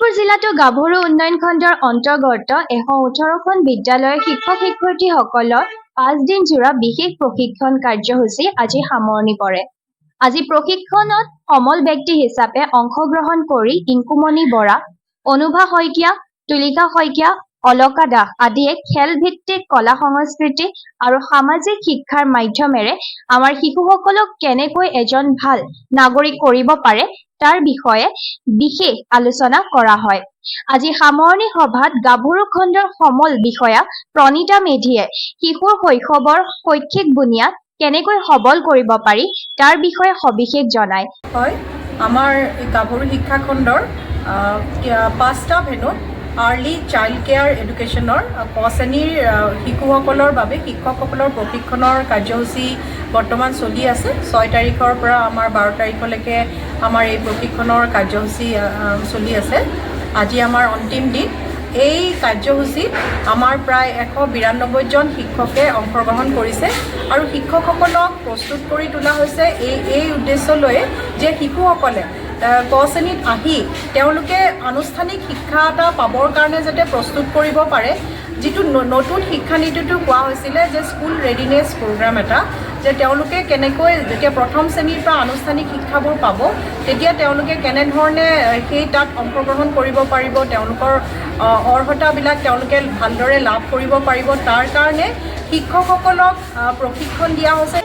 শোণিতপুৰ জিলাতো গাভৰু উন্নয়ন খণ্ডৰ অন্তৰ্গত 118খন বিদ্যালয়ৰ শিক্ষক-শিক্ষয়িত্ৰীসকলৰ 5 দিন জোৰা বিশেষ প্ৰশিক্ষণ কাৰ্যসূচী আজি সামৰণি পৰে। আজি প্ৰশিক্ষণত সমল ব্যক্তি হিচাপে অংশগ্ৰহণ কৰি ইংকুমণি বৰা, অনুভা শইকীয়া, তুলিকা শইকীয়া, অলকা দাস আদিয়ে খেল-ভিত্তিক কলা-সংস্কৃতি আৰু সামাজিক শিক্ষাৰ মাধ্যমেৰে আমাৰ শিশুসকলক কেনেকৈ এজন ভাল নাগৰিক কৰিব পাৰে তাৰ বিষয়ে বিশেষ আলোচনা কৰা হয়। আজি সামৰণি সভাত গাভৰু খণ্ডৰ সমল বিষয়া প্ৰণীতা মেধিয়ে শিশুৰ শৈশৱৰ শৈক্ষিক বুনিয়াদ কেনেকৈ সবল কৰিব পাৰি তাৰ বিষয়ে সবিশেষ জনায়। হয়, আমাৰ গাভৰু শিক্ষা খণ্ডৰ 5টা ভেনুত আৰ্লি চাইল্ড কেয়াৰ এডুকেশ্যনৰ ক শ্ৰেণীৰ শিশুসকলৰ বাবে শিক্ষকসকলৰ প্ৰশিক্ষণৰ কাৰ্যসূচী বৰ্তমান চলি আছে। 6 তাৰিখৰ পৰা আমাৰ 12 তাৰিখলৈকে আমাৰ এই প্ৰশিক্ষণৰ কাৰ্যসূচী চলি আছে। আজি আমাৰ অন্তিম দিন। এই কাৰ্যসূচীত আমাৰ প্ৰায় 192জন শিক্ষকে অংশগ্ৰহণ কৰিছে আৰু শিক্ষকসকলক প্ৰস্তুত কৰি তোলা হৈছে এই উদ্দেশ্য লৈ যে শিশুসকলে ক শ্ৰেণীত আহি তেওঁলোকে আনুষ্ঠানিক শিক্ষা এটা পাবৰ কাৰণে যাতে প্ৰস্তুত কৰিব পাৰে। যিটো নতুন শিক্ষানীতিটো কোৱা হৈছিলে যে স্কুল ৰেডিনেছ প্ৰগ্ৰাম এটা, যে তেওঁলোকে কেনেকৈ যেতিয়া প্ৰথম শ্ৰেণীৰ পৰা আনুষ্ঠানিক শিক্ষাবোৰ পাব তেতিয়া তেওঁলোকে কেনেধৰণে সেই তাত অংশগ্ৰহণ কৰিব পাৰিব, তেওঁলোকৰ অৰ্হতাবিলাক তেওঁলোকে ভালদৰে লাভ কৰিব পাৰিব, তাৰ কাৰণে শিক্ষকসকলক প্ৰশিক্ষণ দিয়া হৈছে।